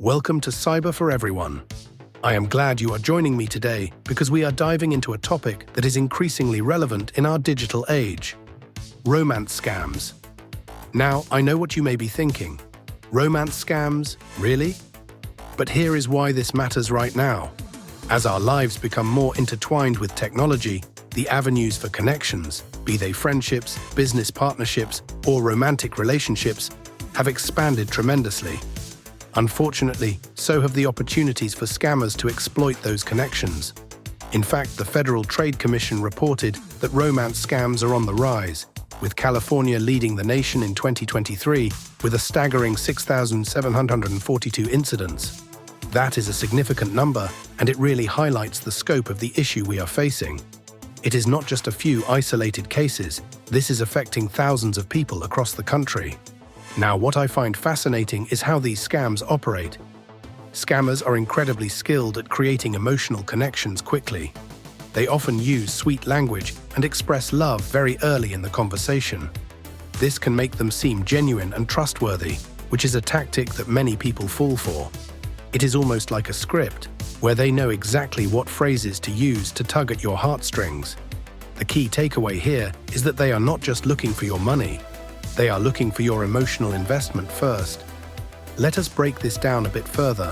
Welcome to Cyber for Everyone. I am glad you are joining me today because we are diving into a topic that is increasingly relevant in our digital age: romance scams. Now, I know what you may be thinking. Romance scams? Really? But here is why this matters right now. As our lives become more intertwined with technology, the avenues for connections, be they friendships, business partnerships, or romantic relationships, have expanded tremendously. Unfortunately, so have the opportunities for scammers to exploit those connections. In fact, the Federal Trade Commission reported that romance scams are on the rise, with California leading the nation in 2023 with a staggering 6,742 incidents. That is a significant number, and it really highlights the scope of the issue we are facing. It is not just a few isolated cases. This is affecting thousands of people across the country. Now, what I find fascinating is how these scams operate. Scammers are incredibly skilled at creating emotional connections quickly. They often use sweet language and express love very early in the conversation. This can make them seem genuine and trustworthy, which is a tactic that many people fall for. It is almost like a script, where they know exactly what phrases to use to tug at your heartstrings. The key takeaway here is that they are not just looking for your money. They are looking for your emotional investment first. Let us break this down a bit further.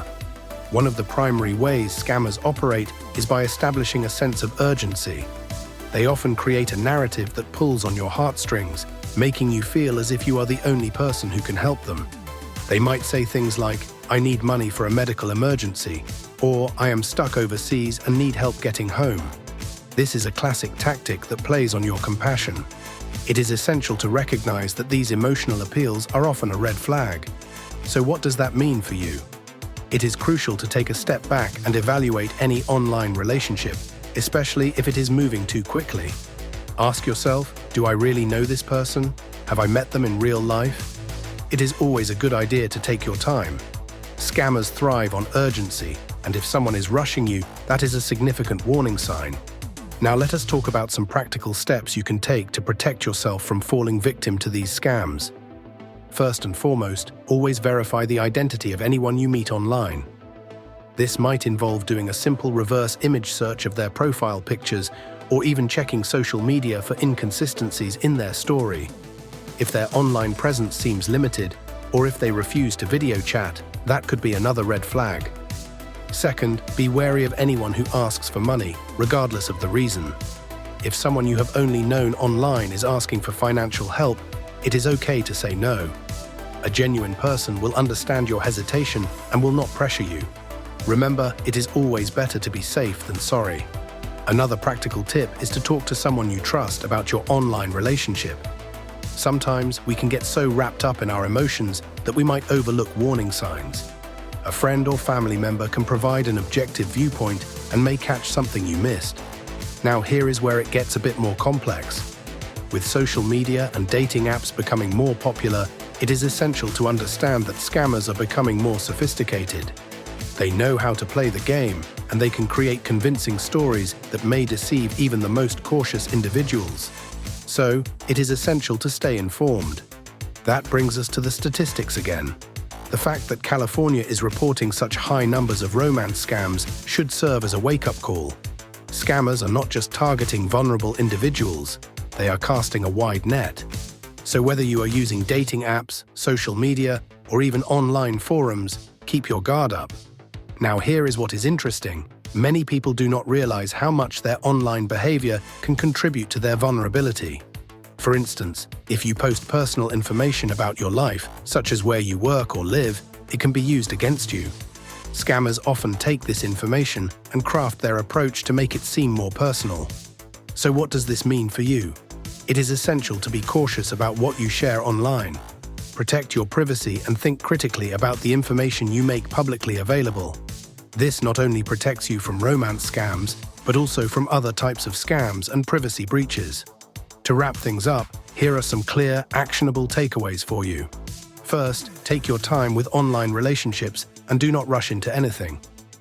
One of the primary ways scammers operate is by establishing a sense of urgency. They often create a narrative that pulls on your heartstrings, making you feel as if you are the only person who can help them. They might say things like, "I need money for a medical emergency," or "I am stuck overseas and need help getting home." This is a classic tactic that plays on your compassion. It is essential to recognize that these emotional appeals are often a red flag. So what does that mean for you? It is crucial to take a step back and evaluate any online relationship, especially if it is moving too quickly. Ask yourself, do I really know this person? Have I met them in real life? It is always a good idea to take your time. Scammers thrive on urgency, and if someone is rushing you, that is a significant warning sign. Now let us talk about some practical steps you can take to protect yourself from falling victim to these scams. First and foremost, always verify the identity of anyone you meet online. This might involve doing a simple reverse image search of their profile pictures or even checking social media for inconsistencies in their story. If their online presence seems limited, or if they refuse to video chat, that could be another red flag. Second, be wary of anyone who asks for money, regardless of the reason. If someone you have only known online is asking for financial help, it is okay to say no. A genuine person will understand your hesitation and will not pressure you. Remember, it is always better to be safe than sorry. Another practical tip is to talk to someone you trust about your online relationship. Sometimes we can get so wrapped up in our emotions that we might overlook warning signs. A friend or family member can provide an objective viewpoint and may catch something you missed. Now here is where it gets a bit more complex. With social media and dating apps becoming more popular, it is essential to understand that scammers are becoming more sophisticated. They know how to play the game, and they can create convincing stories that may deceive even the most cautious individuals. So, it is essential to stay informed. That brings us to the statistics again. The fact that California is reporting such high numbers of romance scams should serve as a wake-up call. Scammers are not just targeting vulnerable individuals, they are casting a wide net. So whether you are using dating apps, social media, or even online forums, keep your guard up. Now here is what is interesting. Many people do not realize how much their online behavior can contribute to their vulnerability. For instance, if you post personal information about your life, such as where you work or live, it can be used against you. Scammers often take this information and craft their approach to make it seem more personal. So what does this mean for you? It is essential to be cautious about what you share online. Protect your privacy and think critically about the information you make publicly available. This not only protects you from romance scams, but also from other types of scams and privacy breaches. To wrap things up, here are some clear, actionable takeaways for you. First, take your time with online relationships and do not rush into anything.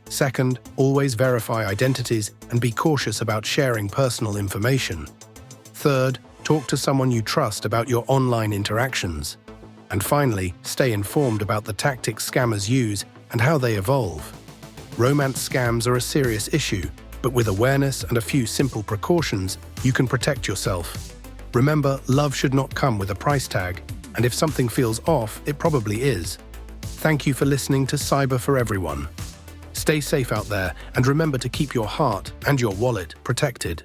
Second, always verify identities and be cautious about sharing personal information. Third, talk to someone you trust about your online interactions. And finally, stay informed about the tactics scammers use and how they evolve. Romance scams are a serious issue, but with awareness and a few simple precautions, you can protect yourself. Remember, love should not come with a price tag, and if something feels off, it probably is. Thank you for listening to Cyber for Everyone. Stay safe out there, and remember to keep your heart and your wallet protected.